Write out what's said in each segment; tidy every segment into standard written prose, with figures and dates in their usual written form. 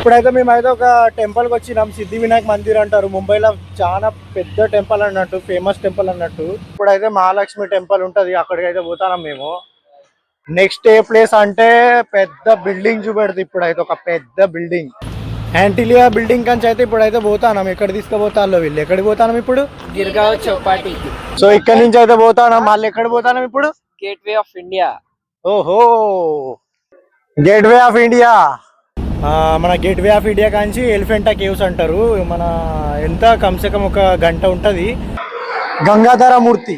ఇప్పుడైతే మేమైతే ఒక టెంపుల్కి వచ్చినాం. సిద్ధి వినాయక్ మందిర్ అంటారు. ముంబైలో చాలా పెద్ద టెంపుల్ అన్నట్టు, ఫేమస్ టెంపుల్ అన్నట్టు. ఇప్పుడైతే మహాలక్ష్మి టెంపుల్ ఉంటుంది, అక్కడికి అయితే పోతాం మేము. నెక్స్ట్ ఏ ప్లేస్ అంటే పెద్ద బిల్డింగ్ చూపెడుతుంది. ఇప్పుడైతే ఒక పెద్ద బిల్డింగ్, యాంటిలియా బిల్డింగ్ కంచి అయితే ఇప్పుడైతే పోతాం. ఎక్కడ తీసుకుపోతాలో వీళ్ళు, ఎక్కడికి పోతాం ఇప్పుడు? గిర్గావ్ చౌపాటి. సో ఇక్కడ నుంచి అయితే పోతాం. మళ్ళీ ఎక్కడ పోతాం ఇప్పుడు? Gateway of India. ఓహో, గేట్వే ఆఫ్ ఇండియా. మన gateway of India Kanchi Elephanta caves అంటారు. మన ఎంత కమ్సే కమ్ ఒక గంట ఉంటుంది. గంగాధర మూర్తి,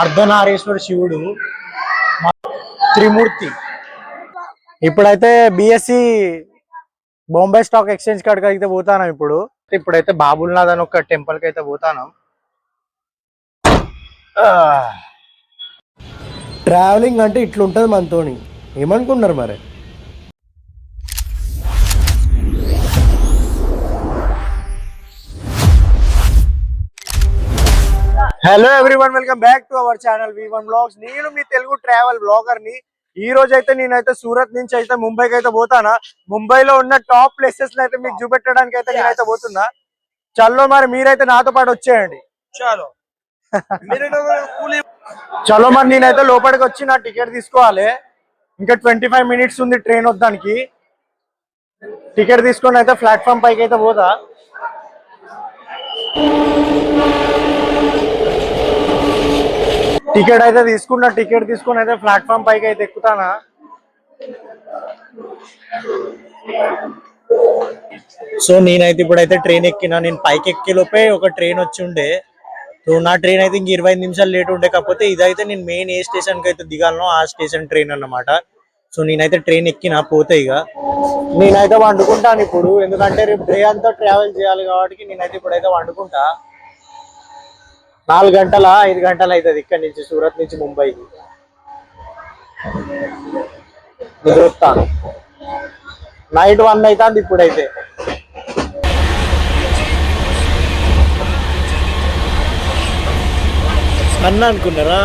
అర్ధనారీశ్వర శివుడు, త్రిమూర్తి. ఇప్పుడైతే బిఎస్సి బాంబే స్టాక్ ఎక్స్చేంజ్ కాడికి అయితే పోతాను. ఇప్పుడైతే బాబుల్నాథ్ అని ఒక టెంపుల్కి అయితే పోతాను. ట్రావెలింగ్ అంటే ఇట్లుంటుంది మనతోని, ఏమనుకున్నారు మరి? Hello everyone, welcome back to our channel V1 Vlogs. నేను మీ తెలుగు ట్రావెల్ బ్లాగర్ ని. ఈ రోజు అయితే నేనైతే సూరత్ నుంచి అయితే ముంబైకి అయితే పోతానా. ముంబైలో ఉన్న టాప్ ప్లేసెస్ అయితే మీకు చూపెట్టడానికి అయితే నేనైతే పోతున్నా. చలో మరి మీరైతే నాతో పాటు వచ్చేయండి. చలో మరి నేనైతే లోపలికి వచ్చి నా టికెట్ తీసుకోవాలి. ఇంకా 25 మినిట్స్ ఉంది ట్రైన్ వద్దానికి. టికెట్ తీసుకొని అయితే ప్లాట్ఫామ్ పైకి అయితే పోతా. టికెట్ అయితే తీసుకున్నా. టికెట్ తీసుకొని అయితే ప్లాట్ఫామ్ పైకి అయితే ఎక్కుతానా. సో నేనైతే ఇప్పుడైతే ట్రైన్ ఎక్కినా. నేను పైకి ఎక్కే లోపే ఒక ట్రైన్ వచ్చి ఉండే. సో నా ట్రైన్ అయితే ఇంక 25 నిమిషాలు లేట్ ఉండే. కాకపోతే ఇదైతే నేను మెయిన్ ఏ స్టేషన్కి అయితే దిగాలనో ఆ స్టేషన్ ట్రైన్ అన్నమాట. సో నేనైతే ట్రైన్ ఎక్కినా. పోతే ఇక నేనైతే వండుకుంటాను ఇప్పుడు, ఎందుకంటే రేపు డే అంతా ట్రావెల్ చేయాలి కాబట్టి నేనైతే ఇప్పుడైతే వండుకుంటా. 4 గంటల 5 గంటలు అవుతుంది ఇక్కడ నుంచి, సూరత్ నుంచి ముంబైకి. కుదురుతాను. నైట్ 1 అవుతుంది ఇప్పుడైతే. అన్న అనుకున్నారా?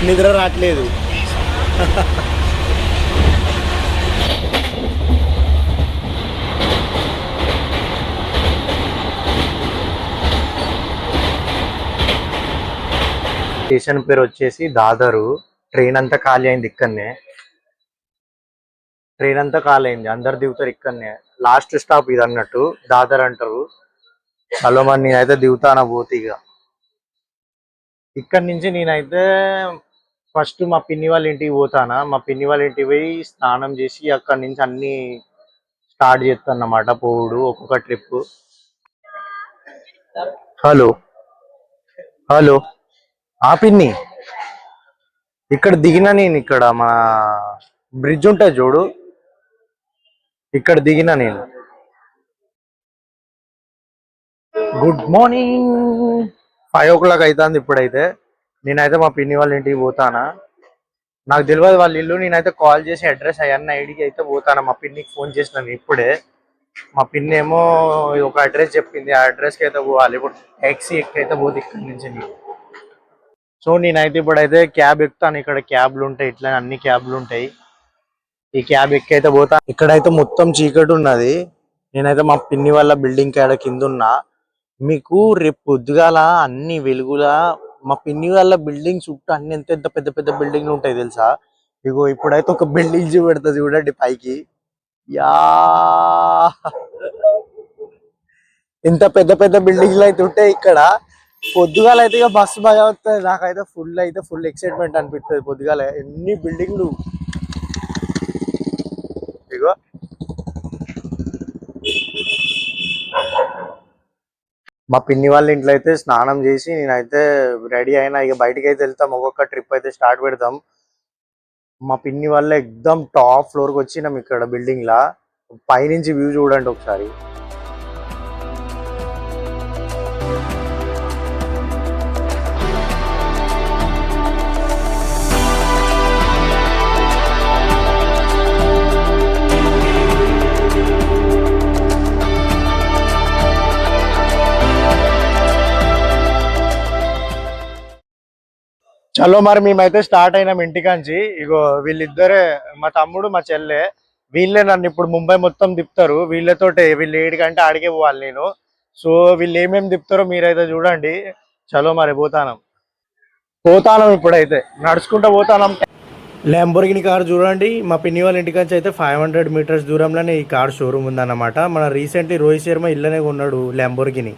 నిద్ర రావట్లేదు. స్టేషన్ పేరు వచ్చేసి దాదరు. ట్రైన్ అంతా ఖాళీ అయింది ఇక్కడనే. ట్రైన్ అంతా ఖాళీ అయింది, అందరు దిగుతారు ఇక్కడనే. లాస్ట్ స్టాప్ ఇది అన్నట్టు, దాదర్ అంటారు. హలో మరి నేనైతే దిగుతానా పోతీగా. ఇక్కడ నుంచి నేనైతే ఫస్ట్ మా పిన్ని వాళ్ళ ఇంటికి పోతానా. మా పిన్ని వాళ్ళ ఇంటికి పోయి స్నానం చేసి అక్కడి నుంచి అన్ని స్టార్ట్ చేస్తాను అన్నమాట పోవుడు, ఒక్కొక్క ట్రిప్. హలో హలో, ఆ పిన్ని ఇక్కడ దిగిన నేను. ఇక్కడ మా బ్రిడ్జ్ ఉంటుంది చూడు, ఇక్కడ దిగిన నేను. Good morning. 5 o'clock అవుతుంది ఇప్పుడైతే. నేనైతే మా పిన్ని వాళ్ళ ఇంటికి పోతానా. నాకు తెలియదు వాళ్ళ ఇల్లు. నేనైతే కాల్ చేసి అడ్రస్ అవన్నీ ఐడికి అయితే పోతాను. మా పిన్నికి ఫోన్ చేసినాను ఇప్పుడే. మా పిన్ని ఏమో ఒక అడ్రస్ చెప్పింది, ఆ అడ్రస్కి అయితే పోవాలి. ఇప్పుడు ట్యాక్సీ ఎక్కి అయితే పోతే ఇక్కడి నుంచి నేను. సో నేనైతే ఇప్పుడైతే క్యాబ్ ఎక్కుతాను. ఇక్కడ క్యాబ్లు ఉంటాయి, ఇట్లా అన్ని క్యాబ్లు ఉంటాయి. ఈ క్యాబ్ ఎక్కి అయితే పోతా. ఇక్కడైతే మొత్తం చీకటి ఉన్నది. నేనైతే మా పిన్ని వాళ్ళ బిల్డింగ్ కాడ కింద ఉన్నా. మీకు రేపు పొద్దుగాల అన్ని వెలుగులా మా పిన్ని వాళ్ళ బిల్డింగ్ చుట్టూ అన్ని ఎంత ఎంత పెద్ద పెద్ద బిల్డింగ్లు ఉంటాయి తెలుసా. ఇగో ఇప్పుడైతే ఒక బిల్డింగ్ చూపెడుతుంది చూడండి పైకి. యా, ఇంత పెద్ద పెద్ద బిల్డింగ్లు అయితే ఉంటాయి ఇక్కడ. పొద్దుగాల అయితే ఇక బస్సు బాగా వస్తుంది. నాకైతే ఫుల్ ఎక్సైట్మెంట్ అనిపిస్తుంది పొద్దుగాల. ఎన్ని బిల్డింగ్లు ఇగో. మా పిన్ని వాళ్ళ ఇంట్లో అయితే స్నానం చేసి నేనైతే రెడీ అయినా. ఇక బయటికి అయితే వెళ్తాం, ఒక్కొక్క ట్రిప్ అయితే స్టార్ట్ పెడతాం. మా పిన్ని వాళ్ళ ఎక్దమ్ టాప్ ఫ్లోర్కి వచ్చినాం. ఇక్కడ బిల్డింగ్ లా పైనుంచి వ్యూ చూడండి ఒకసారి. చలో మరి మేమైతే స్టార్ట్ అయినాం ఇంటికాంచి. ఇగో వీళ్ళిద్దరే, మా తమ్ముడు మా చెల్లె. వీళ్ళే నన్ను ఇప్పుడు ముంబై మొత్తం తిప్పుతారు. వీళ్ళతోటే వీళ్ళు ఏడికంటే ఆడికే పోవాలి నేను. సో వీళ్ళు ఏమేమి తిప్పుతారో మీరైతే చూడండి. చలో మరి పోతానం ఇప్పుడైతే నడుచుకుంటూ పోతానం. ల్యాంబోర్గిని కార్ చూడండి. మా పిన్ని వాళ్ళ ఇంటికి నుంచి అయితే 500 మీటర్స్ దూరంలోనే ఈ కార్ షోరూమ్ ఉందన్నమాట. మన రీసెంట్లీ రోహిత్ శర్మ ఇల్లనే కొన్నాడు ల్యాంబోర్గిని.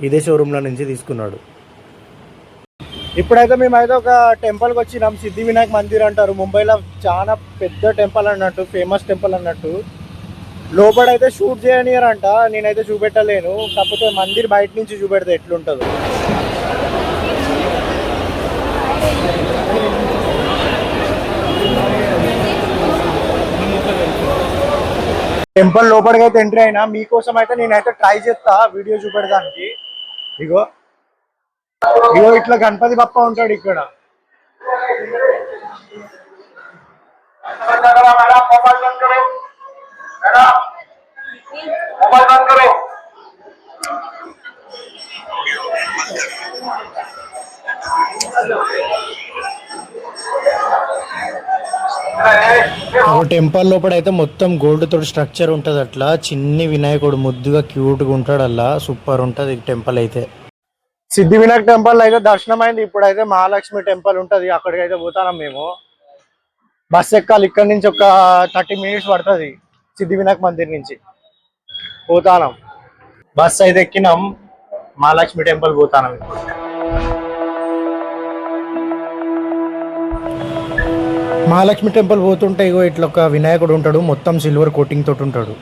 ఇదే షోరూంలో నుంచి తీసుకున్నాడు. ఇప్పుడైతే మేమైతే ఒక టెంపుల్కి వచ్చినాం. సిద్ధి వినాయక్ మందిర్ అంటారు. ముంబైలో చాలా పెద్ద టెంపుల్ అన్నట్టు, ఫేమస్ టెంపుల్ అన్నట్టు. లోపలైతే షూట్ చేయనియరంట. నేనైతే చూపెట్టలేను. కాకపోతే మందిర్ బయట నుంచి చూపెడితే ఎట్లుంటుందో. టెంపుల్ లోపలికి అయితే ఎంట్రీ అయినా. మీకోసం అయితే నేనైతే ట్రై చేస్తా వీడియో చూపెడడానికి. ఇగో ఇగో ఇట్లా గణపతి బప్ప ఉంటాడు ఇక్కడ. టెంపుల్ లోపల అయితే మొత్తం గోల్డ్ తోటి స్ట్రక్చర్ ఉంటది. అట్లా చిన్ని వినాయకుడు ముద్దుగా క్యూట్ గా ఉంటాడు. అలా సూపర్ ఉంటది టెంపుల్ అయితే. సిద్ధి వినాయక్ టెంపుల్ అయితే దర్శనం అయింది. ఇప్పుడైతే మహాలక్ష్మి టెంపుల్ ఉంటది, అక్కడికి అయితే పోతాం మేము. బస్ ఎక్కాలి. ఇక్కడ నుంచి ఒక 30 మినిట్స్ పడుతుంది సిద్ధి వినాయక్ మందిర్ నుంచి. పోతాం. బస్ అయితే ఎక్కినాం. మహాలక్ష్మి టెంపుల్ పోతాం. మహాలక్ష్మి టెంపుల్ పోతుంటే ఇగో ఇట్లా ఒక వినాయకుడు ఉంటాడు, మొత్తం సిల్వర్ కోటింగ్ తోటి ఉంటాడు.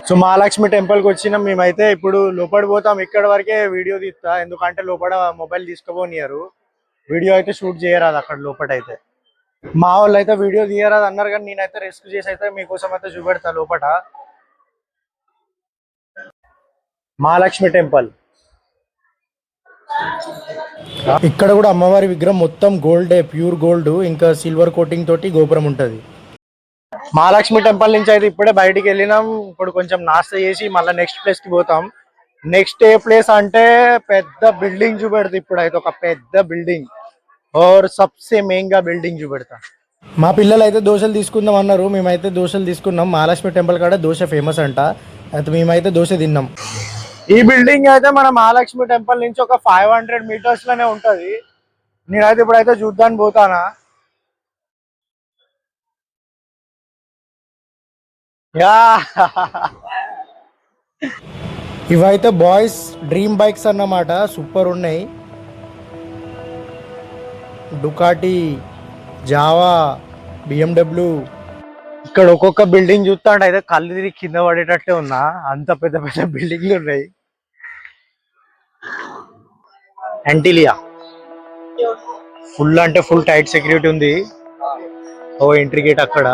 సో మహాలక్ష్మి టెంపుల్కి వచ్చినాం మేమైతే. ఇప్పుడు లోపల పోతాం. ఇక్కడ వరకే వీడియో తీస్తా, ఎందుకంటే లోపల మొబైల్ తీసుకోపోనియరు. వీడియో అయితే షూట్ చేయరాదు అక్కడ లోపల అయితే. మా వాళ్ళు అయితే వీడియో తీయరాదు అన్నారు, కానీ నేనైతే రెస్క్యూ చేసి అయితే మీకోసం అయితే చూపెడతా లోపల. మహాలక్ష్మి టెంపుల్ ఇక్కడ కూడా అమ్మవారి విగ్రహం మొత్తం గోల్డే, ప్యూర్ గోల్డ్, ఇంకా సిల్వర్ కోటింగ్ తోటి గోపురం ఉంటది. మహాలక్ష్మి టెంపుల్ నుంచి అయితే ఇప్పుడే బయటికి వెళ్ళినాం. ఇప్పుడు కొంచెం నాస్తా చేసి మళ్ళీ నెక్స్ట్ ప్లేస్ కి పోతాం. నెక్స్ట్ ఏ ప్లేస్ అంటే పెద్ద బిల్డింగ్ చూపెడతా. ఇప్పుడు అయితే ఒక పెద్ద బిల్డింగ్ और सबसे महंगा బిల్డింగ్ చూపెడతా. మా పిల్లలు అయితే దోశలు తీసుకుందాం అన్నారు. మేమైతే దోశలు తీసుకున్నాం. మహాలక్ష్మి టెంపుల్ కాడ దోశ ఫేమస్ అంట. అయితే మేమైతే దోశ తిన్నాం. ఈ బిల్డింగ్ అయితే మన మహాలక్ష్మి టెంపుల్ నుంచి ఒక 500 మీటర్స్ లోనే ఉంటది. నేనైతే ఇప్పుడైతే చూద్దానికి పోతానా. ఇవైతే బాయ్స్ డ్రీమ్ బైక్స్ అన్నమాట. సూపర్ ఉన్నాయి. Ducati, Java, BMW. ఇక్కడ ఒక్కొక్క బిల్డింగ్ చూస్తాంటే అయితే కళ్ళు తిరిగి కింద పడేటట్టే ఉన్నా. అంత పెద్ద పెద్ద బిల్డింగ్లు ఉన్నాయి. యాంటిలియా ఫుల్ అంటే ఫుల్ టైట్ సెక్యూరిటీ ఉంది. ఓ ఎంట్రీ గేట్ అక్కడ.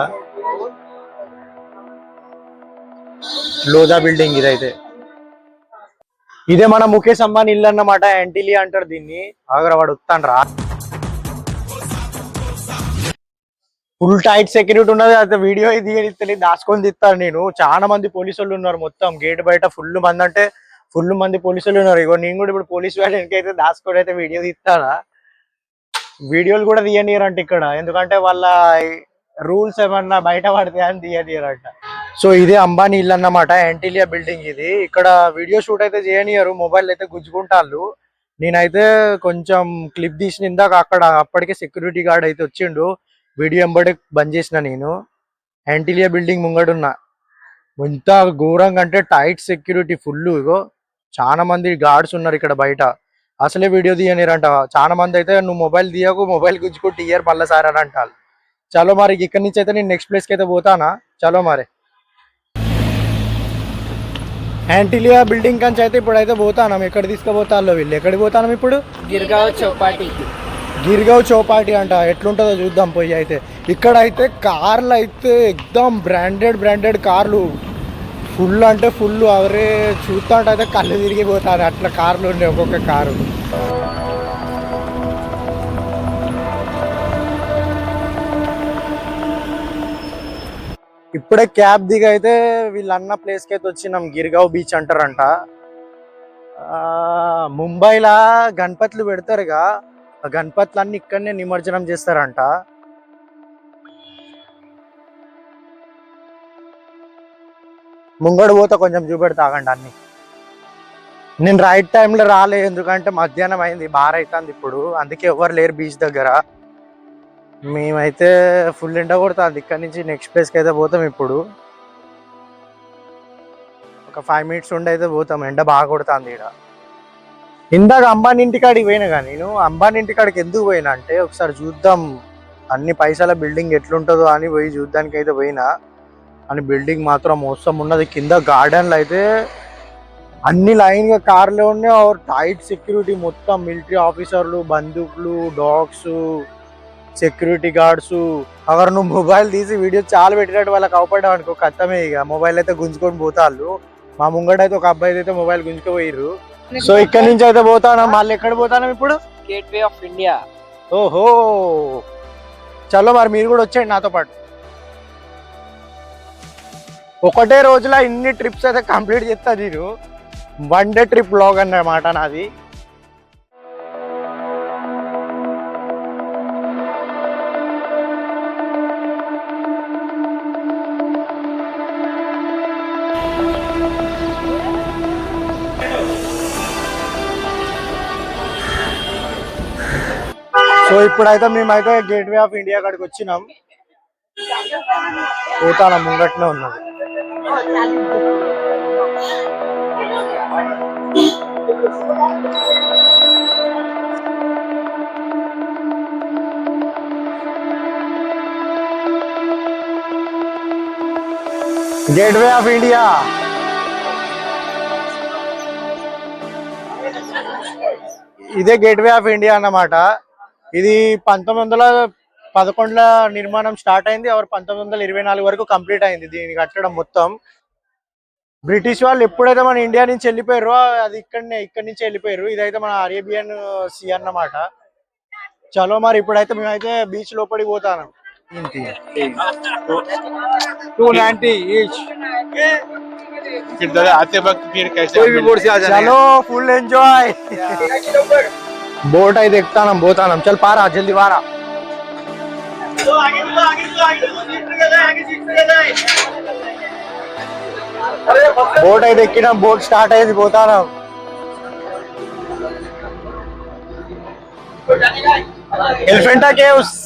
లోదా బిల్డింగ్ ఇదైతే. ఇదే మన ముఖేష్ అంబానీ ఇల్లు అన్నమాట. యాంటిలియా అంటారు దీన్ని. ఆగరవాడు వస్తాను రా. ఫుల్ టైట్ సెక్యూరిటీ ఉన్నది. అయితే వీడియో ఇది దాచుకొని తిస్తాను నేను. చాలా మంది పోలీసులు ఉన్నారు. మొత్తం గేట్ బయట ఫుల్ మంది, అంటే ఫుల్ మంది పోలీసులు ఉన్నారు. ఇగో నేను కూడా ఇప్పుడు పోలీసు వాళ్ళకి అయితే దాచుకొని అయితే వీడియో తీస్తానా. వీడియోలు కూడా తీయనియరంట ఇక్కడ, ఎందుకంటే వాళ్ళ రూల్స్ ఏమన్నా బయట పడితే అని తీయనియరంట. సో ఇదే అంబానీ ఇల్లు అన్నమాట, యాంటిలియా బిల్డింగ్ ఇది. ఇక్కడ వీడియో షూట్ అయితే చేయనియరు, మొబైల్ అయితే గుంజుకుంటాళ్ళు. నేనైతే కొంచెం క్లిప్ తీసిన ఇందాక అక్కడ. అప్పటికే సెక్యూరిటీ గార్డ్ అయితే వచ్చిండు. వీడియో ఎంబడే బంద్ చేసిన నేను. యాంటిలియా బిల్డింగ్ ముంగడున్నా. ఎంత ఘోరంగా అంటే టైట్ సెక్యూరిటీ ఫుల్. ఇగో చాలా మంది గార్డ్స్ ఉన్నారు ఇక్కడ బయట. అసలే వీడియో తీయనిరంట. చాలా మంది అయితే నువ్వు మొబైల్ తీయకు, మొబైల్ గుంజుకుంటే ఇయర్ మళ్ళీ సార్ అని అంటారు. చలో మరి ఇక్కడి నుంచి అయితే నేను నెక్స్ట్ ప్లేస్కి అయితే పోతానా. చలో మరి యాంటిలియా బిల్డింగ్ కంచి అయితే ఇప్పుడైతే పోతాను. ఎక్కడ తీసుకుపోతాలో వీళ్ళు. ఎక్కడికి పోతాను ఇప్పుడు? గిర్గావ్ చౌపాటి. గిర్గావ్ చౌపాటి అంట. ఎట్లుంటుందో చూద్దాం పోయి. అయితే ఇక్కడ అయితే కార్లు అయితే ఎక్దమ్ బ్రాండెడ్ కార్లు. ఫుల్ అంటే ఫుల్. అవరే చూస్తా అంటే అయితే కళ్ళు తిరిగిపోతారు. అట్లా కార్లు ఉన్నాయి ఒక్కొక్క కారు. ఇప్పుడే క్యాబ్ దిగి అయితే వీళ్ళన్న ప్లేస్కి అయితే వచ్చినాం. గిర్గావ్ బీచ్ అంటారంట. ముంబైలా గణపతులు పెడతారుగా, ఆ గణపతులన్నీ ఇక్కడనే నిమజ్జనం చేస్తారంట. ముంగడు పోతే కొంచెం చూపెడతా ఆగండి అన్ని. నేను రైట్ టైంలో రాలే, ఎందుకంటే మధ్యాహ్నం అయింది, బార్ అవుతుంది ఇప్పుడు, అందుకే ఎవరు లేరు బీచ్ దగ్గర. మేమైతే ఫుల్ ఎండ కొడుతుంది. ఇక్కడ నుంచి నెక్స్ట్ ప్లేస్కి అయితే పోతాం. ఇప్పుడు ఒక 5 minutes ఉండి అయితే పోతాం, ఎండ బాగా కొడుతుంది ఇక్కడ. ఇందాక అంబానీ ఇంటికాడికి పోయినా కానీ, నేను అంబానీ ఇంటికాడికి ఎందుకు పోయినా అంటే ఒకసారి చూద్దాం అన్ని పైసల బిల్డింగ్ ఎట్లుంటుందో అని పోయి చూడ్డానికి అయితే పోయినా. అని బిల్డింగ్ మాత్రం మోసం ఉన్నది. కింద గార్డెన్లు అయితే అన్ని లైన్గా కార్లో ఉన్నాయి. టైట్ సెక్యూరిటీ, మొత్తం మిలిటరీ ఆఫీసర్లు, బందూకులు, డాగ్స్, సెక్యూరిటీ గార్డ్స్. అక్కడ నువ్వు మొబైల్ తీసి వీడియో చాలా పెట్టినట్టు వాళ్ళకి అవపడ్డావు అనుకో, కత్తమే ఇక. మొబైల్ అయితే గుంజుకొని పోతాళ్ళు. మా ముంగట అయితే ఒక అబ్బాయి అయితే మొబైల్ గుంజుకుపోయిర్రు. సో ఇక్కడ నుంచి అయితే పోతాను. మళ్ళీ ఎక్కడ పోతాను ఇప్పుడు? Gateway of India. ఓహో, చలో మరి మీరు కూడా వచ్చేయండి నాతో పాటు. ఒకటే రోజులో ఇన్ని ట్రిప్స్ అయితే కంప్లీట్ చేస్తా నేను. 1 day ట్రిప్ బ్లాగ్ అన్నమాట నాది. సో ఇప్పుడైతే మేమైతే గేట్వే ఆఫ్ ఇండియా కాడికి వచ్చినాం. పోతాన ముంగట్నే ఉన్నది. Gateway of India. ఇదే గేట్వే ఆఫ్ ఇండియా అన్నమాట. ఇది 1911లో నిర్మాణం స్టార్ట్ అయింది. 1924 వరకు కంప్లీట్ అయింది దీన్ని కట్టడం మొత్తం. బ్రిటిష్ వాళ్ళు ఎప్పుడైతే మన ఇండియా నుంచి వెళ్ళిపోయారో అది ఇక్కడి నుంచి వెళ్ళిపోయారు. ఇదైతే మన అరేబియన్ సీ అన్నమాట. చలో మరి ఇప్పుడైతే మేమైతే బీచ్ లోపలికి పోతాను. 290 each. फिर दादा आते वक्त फिर कैसे कोई भी बोर्ड से आ जाना చలో ఫుల్ ఎంజాయ్. బోట్ అయితే ఎక్కుతానం, పోతానం. చల్ పారా, జల్దీ వారా. బోట్ అయితే ఎక్కినాం, బోట్ స్టార్ట్ అయింది, పోతానం. ఎలిఫెంటా కేవ్స్.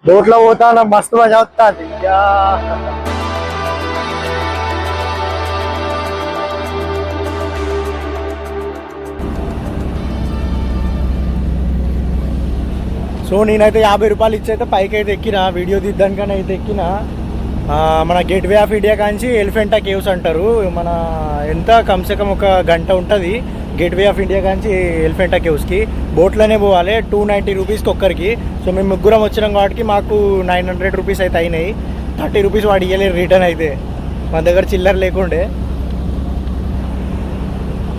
బోట్లో పోతాను, మస్తు మజా వస్తుంది. సో నేనైతే 50 రూపాయలు ఇచ్చి అయితే పైకి అయితే ఎక్కిన, వీడియో తీద్దానికని అయితే ఎక్కిన. మన gateway of India Kanchi Elephanta caves అంటారు. మన ఎంత కమ్సే కమ్ ఒక గంట ఉంటుంది గేట్వే ఆఫ్ ఇండియా కాంచి ఎలిఫెంటా కేవ్స్కి. బోట్లోనే పోవాలి. 290 రూపీస్కి ఒక్కరికి. సో మేము ముగ్గురం వచ్చినాం కాబట్టి మాకు 900 రూపీస్ అయితే అయినాయి. 30 రూపీస్ వాడు ఇవ్వలేరు రిటర్న్ అయితే, మన దగ్గర చిల్లర లేకుండే.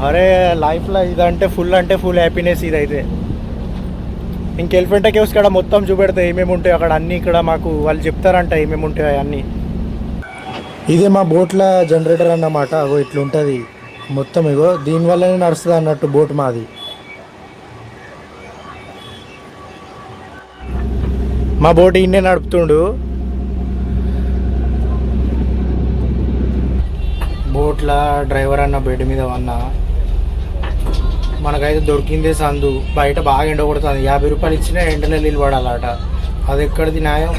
అరే లైఫ్లో ఇదంటే ఫుల్ హ్యాపీనెస్ ఇదైతే. ఇంక ఎలిఫెంటా కేవ్స్ కాడ మొత్తం చూపెడతాయి ఏమేమి ఉంటాయి అక్కడ అన్నీ. ఇక్కడ మాకు వాళ్ళు చెప్తారంట ఏమేమి ఉంటాయి అన్నీ. ఇదే మా బోట్ల జనరేటర్ అన్నమాట. అగో ఇట్లుంటుంది మొత్తం. ఇగో దీనివల్లనే నడుస్తుంది అన్నట్టు బోట్ మాది. మా బోట్ ఇన్నే నడుపుతుండు. బోట్ల డ్రైవర్ అన్న బెడ్ మీద అన్నా. మనకైతే దొరికిందే సందు. బయట బాగా ఎండ కొడుతుంది. 50 రూపాయలు ఇచ్చినా ఎండలో నిలబడాలట. అది ఎక్కడిది న్యాయం?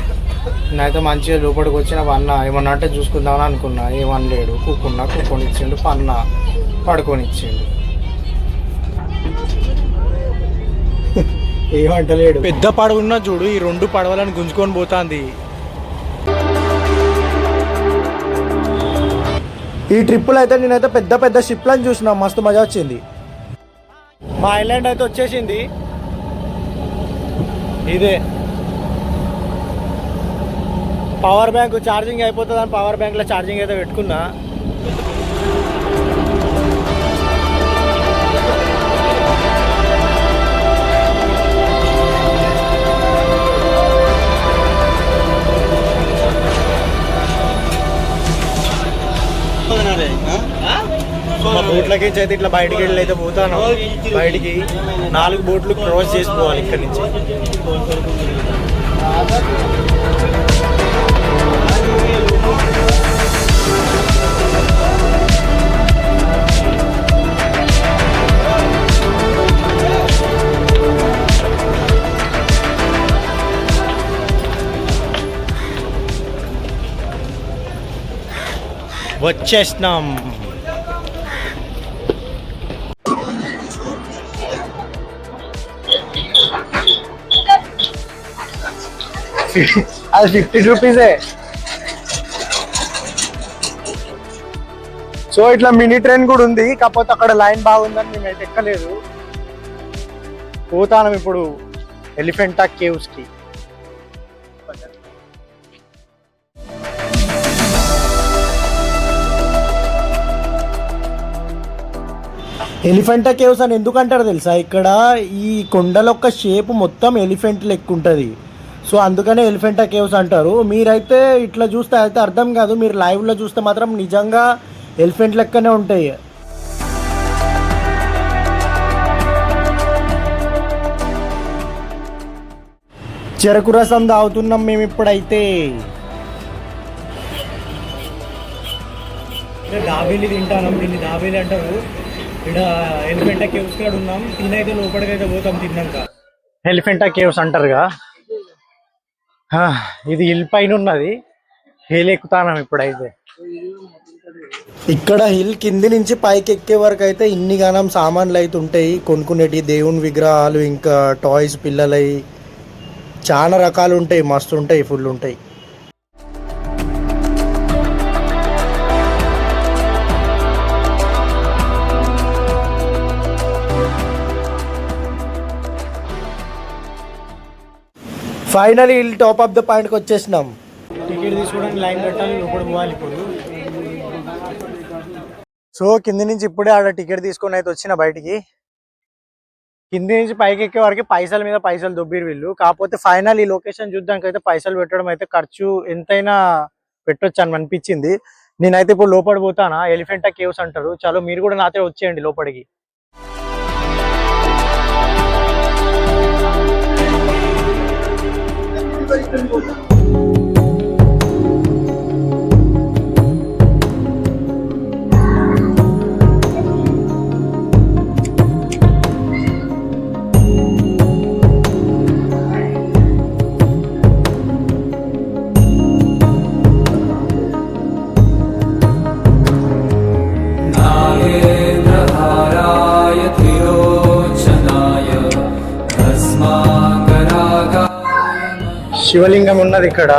నేనైతే మంచిగా లోపలికి వచ్చిన అన్న ఏమన్నా అంటే చూసుకుందామని అనుకున్నా. ఏమనలేడు. కూకొని ఇచ్చిండు, పడుకొని ఇచ్చిండు. ఏమంటలేడు. పెద్ద పడవ ఉన్నా చూడు, ఈ 2 పడవలను గుంజుకొని పోతుంది. ఈ ట్రిప్పులో అయితే నేనైతే పెద్ద షిప్లను చూసిన, మస్తు మజా వచ్చింది. మా ఐలాండ్ అయితే వచ్చేసింది. ఇదే పవర్ బ్యాంక్ ఛార్జింగ్ అయిపోతుందని పవర్ బ్యాంక్లో ఛార్జింగ్ అయితే పెట్టుకున్నా. బోట్లకి అయితే ఇట్లా బయటికి వెళ్ళి అయితే పోతాను. బయటికి 4 బోట్లు క్రాస్ చేసుకోవాలి ఇక్కడ నుంచి. వచ్చేసినాం. అది 50 రూపీసే. సో ఇట్లా మినీ ట్రైన్ కూడా ఉంది, కాకపోతే అక్కడ లైన్ బాగుందని మేమైతే ఎక్కలేదు. పోతాను ఇప్పుడు ఎలిఫెంటా కేవ్స్ కి. ఎలిఫెంటా కేవ్స్ అని ఎందుకు అంటారు తెలుసా? ఇక్కడ ఈ కొండల యొక్క షేప్ మొత్తం ఎలిఫెంట్ లెక్క ఉంటుంది. సో అందుకనే ఎలిఫెంటా కేవ్స్ అంటారు. మీరైతే ఇట్లా చూస్తే అయితే అర్థం కాదు, మీరు లైవ్లో చూస్తే మాత్రం నిజంగా ఎలిఫెంట్ లెక్కనే ఉంటాయి. చెరకు రసం తాగుతున్నాం మేము ఇప్పుడైతే. దాబేలి తింటాను, దీన్ని దాబేలి అంటారు. ఇక్కడ ఎలిఫెంటా కేవ్స్ కాడ ఉన్నాం. తినైతే లోపలికైతే పోతాం తిన్నాక. ఎలిఫెంటా కేవ్స్ అంటారుగా, ఇది హిల్ పైన ఉన్నది. హిల్ ఎక్కుతాం ఇప్పుడైతే. ఇక్కడ హిల్ కింది నుంచి పైకి ఎక్కే వరకు అయితే ఇన్ని గానం సామాన్లు అయితే ఉంటాయి కొనుక్కునేటి. దేవుని విగ్రహాలు, ఇంకా టాయ్స్ పిల్లలవి చాలా రకాలు ఉంటాయి. మస్తు ఉంటాయి, ఫుల్ ఉంటాయి. ఫైనలీ టాప్ ఆఫ్ ద పాయింట్కి వచ్చేసినాం. టికెట్ తీసుకోవడానికి లైన్ కట్టాలి, లోపల పోవాలి ఇప్పుడు. సో కింది నుంచి ఇప్పుడే ఆడ టికెట్ తీసుకొని అయితే వచ్చిన బయటికి. కింది నుంచి పైకి ఎక్కే వరకు పైసల మీద పైసలు దొబ్బిరు వీళ్ళు. కాకపోతే ఫైనల్ ఈ లొకేషన్ చూడడానికి అయితే పైసలు పెట్టడం అయితే ఖర్చు ఎంతైనా పెట్టొచ్చు అని అనిపించింది. నేనైతే ఇప్పుడు లోపల పోతానా. ఎలిఫెంటా కేవ్స్ అంటారు. చలో మీరు కూడా నాతో వచ్చేయండి లోపలికి. శివలింగం ఉన్నది ఇక్కడ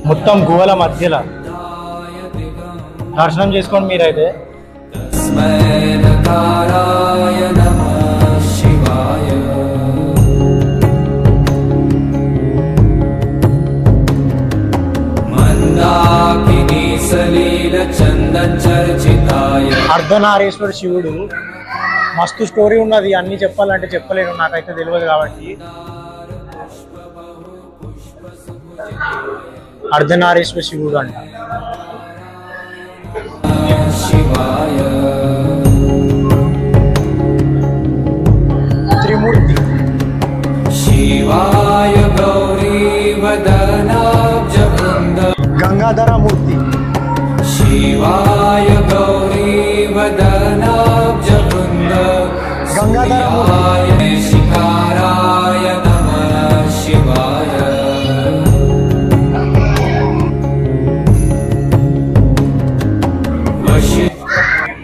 మొత్తం గుహల మధ్యలో. దర్శనం చేసుకోండి మీరైతే. అర్ధనారీశ్వర శివుడు. మస్తు స్టోరీ ఉన్నది, అన్ని చెప్పాలంటే చెప్పలేను, నాకైతే తెలియదు కాబట్టి. అర్ధనారీశ్వర శివుడు అంట. త్రిమూర్తి. శివాయ గౌరీ వదనాబ్జ బృంద. గంగాధర మూర్తి. శివాయ గౌరీ వదనాబ్జ బృంద. గంగాధర మూర్తి. శిఖారాయ నమః శివాయ.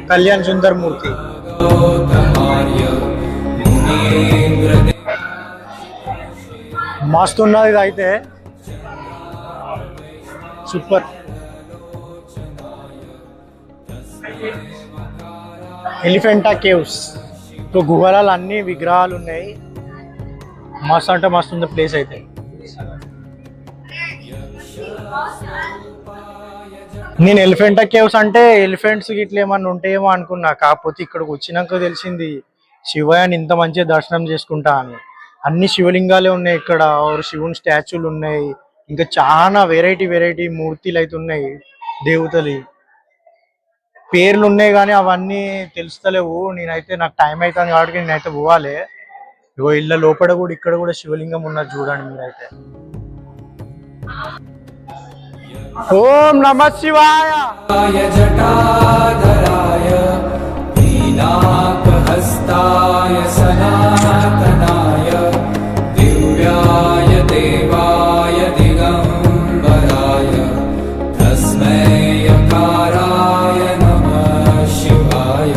కళ్యాణ్ సుందర్ మూర్తి. మస్తు ఉన్నది ఇది అయితే, సూపర్. ఎలిఫెంటా కేవ్స్. సో గుహలలో అన్ని విగ్రహాలు ఉన్నాయి. మస్తు అంటే మస్తు ఉంది ప్లేస్ అయితే. నేను ఎలిఫెంటా కేవ్స్ అంటే ఎలిఫెంట్స్ గిట్ల ఏమన్నా ఉంటాయేమో అనుకున్నా. కాకపోతే ఇక్కడికి వచ్చినాక తెలిసింది శివయ్యని ఇంత మంచిగా దర్శనం చేసుకుంటా అని. అన్ని శివలింగాలే ఉన్నాయి ఇక్కడ, శివుని స్టాచ్యూలు ఉన్నాయి, ఇంకా చాలా వెరైటీ వెరైటీ మూర్తులు అయితే ఉన్నాయి దేవతలు. పేర్లు ఉన్నాయి కానీ అవన్నీ తెలుస్తలేవు. నేనైతే నాకు టైం అవుతుంది కాబట్టి నేనైతే పోవాలి. ఇగో ఇళ్ళ లోపల కూడా ఇక్కడ కూడా శివలింగం ఉన్నది చూడండి మీరైతే. ఓం నమ శివాయ. जटाधराय नीलाकहस्ताय सनातनाय दिव्याय देवाय दिगम्बराय तस्मै यकाराय नमः शिवाय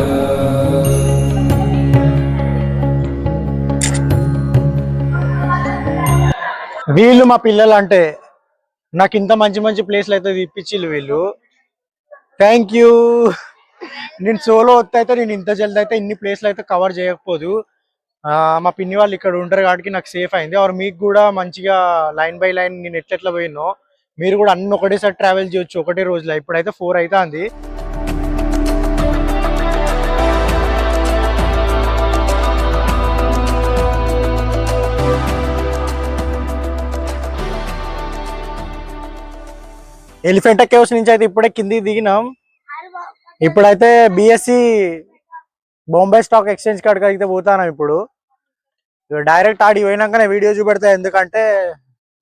వీళ్ళు మా పిల్లలు అంటే నాకు ఇంత మంచి మంచి ప్లేస్లు అయితే ఇప్పించిల్లు వీళ్ళు. Thank you. నేను సోలో వస్తే నేను ఇంత జల్ది అయితే ఇన్ని ప్లేస్లు అయితే కవర్ చేయకపోదు. మా పిన్ని వాళ్ళు ఇక్కడ ఉంటారు కాబట్టి నాకు సేఫ్ అయింది. ఆర్ మీకు కూడా మంచిగా లైన్ బై లైన్ నేను ఎట్లెట్లా పోయినో మీరు కూడా అన్ని ఒకటేసారి ట్రావెల్ చేయొచ్చు ఒకటే రోజులో. ఇప్పుడైతే 4 అవుతుంది. ఎలిఫెంటా కేవ్స్ నుంచి అయితే ఇప్పుడే కిందికి దిగినాం. ఇప్పుడైతే బిఎస్సి బాంబే స్టాక్ ఎక్స్చేంజ్ కాడికి అయితే పోతాను. ఇప్పుడు డైరెక్ట్ ఆడి పోయినాకనే వీడియో చూపెడతా, ఎందుకంటే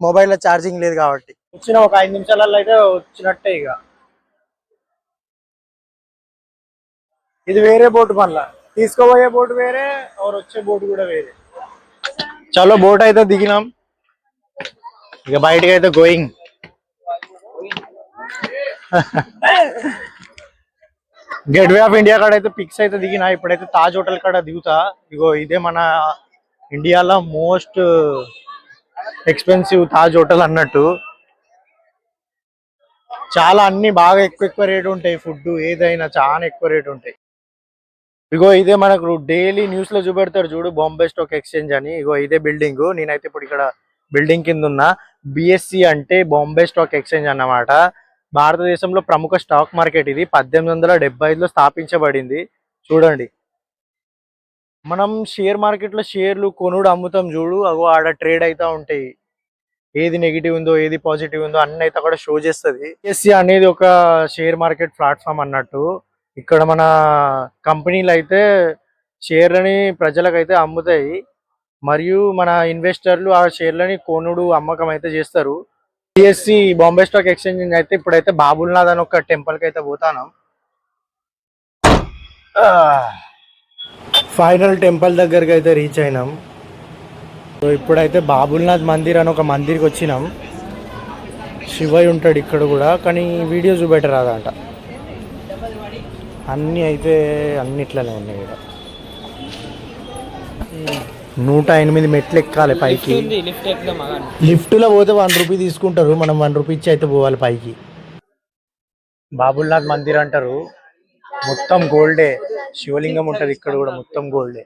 మొబైల్లో ఛార్జింగ్ లేదు కాబట్టి. వచ్చిన ఒక 5 నిమిషాలలో అయితే వచ్చినట్టే. ఇక ఇది వేరే బోటు, మళ్ళా తీసుకోబోయే బోటు వేరే, ఎవరు వచ్చే బోటు కూడా వేరే. చలో బోట్ అయితే దిగినాం. ఇక బయటకి అయితే గోయింగ్. గేట్వే ఆఫ్ ఇండియా కాడ అయితే పిక్స్ అయితే దిగినా. ఇప్పుడైతే తాజ్ హోటల్ కాడ దిగుతా. ఇగో ఇదే మన ఇండియాలో మోస్ట్ ఎక్స్పెన్సివ్ తాజ్ హోటల్ అన్నట్టు. చాలా అన్ని బాగా ఎక్కువ రేటు ఉంటాయి. ఫుడ్ ఏదైనా చాలా ఎక్కువ రేటు ఉంటాయి. ఇగో ఇదే మనకు డైలీ న్యూస్ లో చూపెడతారు చూడు, బాంబే స్టాక్ ఎక్స్చేంజ్ అని. ఇగో ఇదే బిల్డింగ్. నేనైతే ఇప్పుడు ఇక్కడ బిల్డింగ్ కింద ఉన్నా. బిఎస్సి అంటే బాంబే స్టాక్ ఎక్స్చేంజ్ అన్నమాట. భారతదేశంలో ప్రముఖ స్టాక్ మార్కెట్ ఇది. 1875లో స్థాపించబడింది. చూడండి, మనం షేర్ మార్కెట్ లో షేర్లు కొనుడు అమ్ముతాం చూడు, అగో ఆడ ట్రేడ్ అవుతా ఉంటాయి. ఏది నెగిటివ్ ఉందో ఏది పాజిటివ్ ఉందో అన్ని అయితే అక్కడ షో చేస్తుంది. బిఎస్సి అనేది ఒక షేర్ మార్కెట్ ప్లాట్ఫామ్ అన్నట్టు. ఇక్కడ మన కంపెనీలు అయితే షేర్లని ప్రజలకైతే అమ్ముతాయి, మరియు మన ఇన్వెస్టర్లు ఆ షేర్లని కొనుడు అమ్మకం అయితే చేస్తారు. బిఎస్సి బాంబే స్టాక్ ఎక్స్చేంజ్ అయితే ఇప్పుడైతే బాబుల్నాథ్ అని ఒక టెంపుల్ కి అయితే పోతాను. ఫైనల్ టెంపుల్ దగ్గరికి అయితే రీచ్ అయినాం. సో ఇప్పుడైతే బాబుల్నాథ్ మందిర్ అని ఒక మందిర్కి వచ్చినాం. శివయ్య ఉంటాడు ఇక్కడ కూడా, కానీ వీడియో చూపెట్టరాదంట. అన్నీ అయితే అన్నిట్లనే ఉన్నాయి ఇక్కడ. 108 మెట్లు ఎక్కాలి పైకి. లిఫ్ట్ ఎక్కుదాం అగండి. లిఫ్ట్లో పోతే 1 రూపీ తీసుకుంటారు. మనం 1 రూపీ ఇచ్చి అయితే పోవాలి పైకి. బాబుల్నాథ్ మందిర్ అంటారు. మొత్తం గోల్డే. శివలింగం ఉంటది ఇక్కడ కూడా, మొత్తం గోల్డే.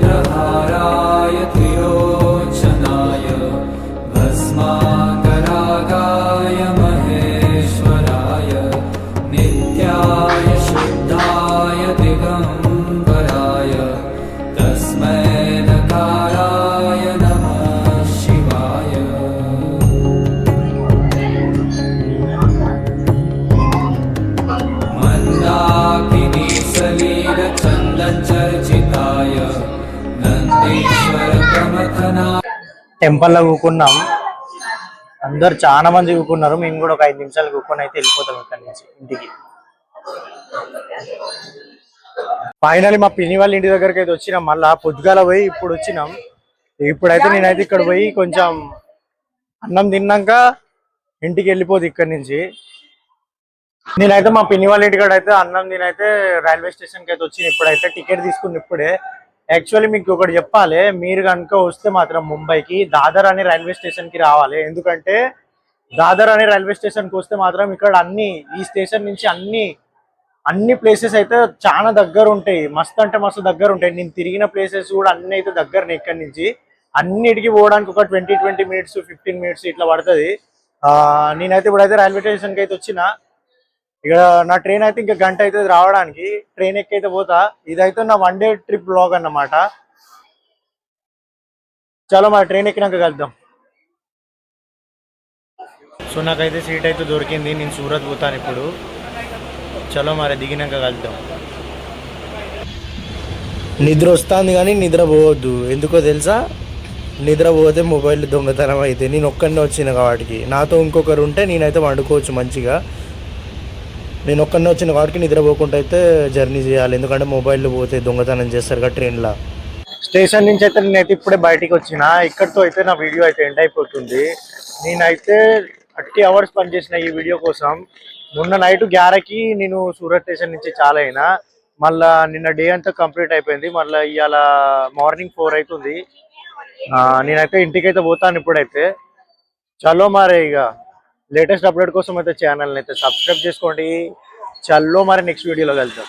नागेन्द्रहाराय त्रिलोचनाय भस्माकरागाय महेश्वराय नित्याय शुद्धाय दिगम्बराय तस्मै नकाराय नमः शिवाय मन्दाकिनी सलीलचन्दनचर्चिताय नन्देश्वर प्रमथनाय టెంపుల్ లో కూకున్నాం. అందరు చాలా మంది కూకున్నారు. మేము కూడా ఒక 5 నిమిషాలు కూకొని అయితే వెళ్ళిపోతాం ఇక్కడ నుంచి ఇంటికి. ఫైనల్లీ మా పిన్ని వాళ్ళ ఇంటి దగ్గరికి అయితే వచ్చినాం. మళ్ళా పొద్దుగాల పోయి ఇప్పుడు వచ్చినాం. ఇప్పుడైతే నేనైతే ఇక్కడ పోయి కొంచెం అన్నం తిన్నాక ఇంటికి వెళ్ళిపోదు ఇక్కడ నుంచి. నేనైతే మా పిన్ని వాళ్ళ ఇంటికాడ అయితే అన్నం తినైతే రైల్వే స్టేషన్కి అయితే వచ్చిన. ఇప్పుడైతే టికెట్ తీసుకుని ఇప్పుడే. యాక్చువల్లీ మీకు ఒకటి చెప్పాలి, మీరు కనుక వస్తే మాత్రం ముంబైకి దాదర్ అనే రైల్వే స్టేషన్కి రావాలి. ఎందుకంటే దాదర్ అనే రైల్వే స్టేషన్కి వస్తే మాత్రం ఇక్కడ ఈ స్టేషన్ నుంచి అన్ని ప్లేసెస్ అయితే చాలా దగ్గర ఉంటాయి. మస్తు అంటే మస్తు దగ్గర ఉంటాయి. నేను తిరిగిన ప్లేసెస్ కూడా అన్ని అయితే దగ్గరనే ఇక్కడ నుంచి. అన్నిటికీ పోవడానికి ఒక 20 మినిట్స్ 15 మినిట్స్ ఇట్లా పడుతుంది. నేనైతే ఇప్పుడైతే రైల్వే స్టేషన్కి అయితే వచ్చిన. ఇక నా ట్రైన్ అయితే ఇంకా గంట అవుతుంది రావడానికి. ట్రైన్ ఎక్కైతే పోతా. ఇదైతే నా 1 డే ట్రిప్ బ్లాగ్ అన్నమాట. చలో మా ట్రైన్ ఎక్కినాక కలుద్దాం. సో నాకైతే సీట్ అయితే దొరికింది. నేను సూరత్ పోతాను ఇప్పుడు. చలో మరి దిగినాక కలుద్దాం. నిద్ర వస్తుంది కానీ నిద్ర పోవద్దు. ఎందుకో తెలుసా? నిద్ర పోతే మొబైల్ దొంగతనం అయితే. నేను ఒక్కడినే వచ్చిన కాబట్టి. నాతో ఇంకొకరు ఉంటే నేనైతే వండుకోవచ్చు మంచిగా. నేను ఒక్కడినే వచ్చిన కాబట్టి నిద్ర పోకుండా అయితే జర్నీ చేయాలి. ఎందుకంటే మొబైల్ పోతే దొంగతనం చేస్తారు కదా ట్రైన్లో. స్టేషన్ నుంచి అయితే నేనైతే ఇప్పుడే బయటికి వచ్చిన. ఇక్కడితో అయితే నా వీడియో అయితే ఎండ్ అయిపోతుంది. నేనైతే 30 hours పనిచేసిన ఈ వీడియో కోసం. మొన్న నైట్ 11కి నేను సూరత్ స్టేషన్ నుంచి చాలా అయినా. మళ్ళా నిన్న డే అంతా కంప్లీట్ అయిపోయింది. మళ్ళీ ఇవాళ మార్నింగ్ 4 అవుతుంది. నేనైతే ఇంటికైతే పోతాను ఇప్పుడైతే. చలో మరి ఇక లేటెస్ట్ అప్డేట్ కోసం అయితే ఛానల్ని అయితే సబ్స్క్రైబ్ చేసుకోండి. చలో మరి నెక్స్ట్ వీడియోలో కలుద్దాం.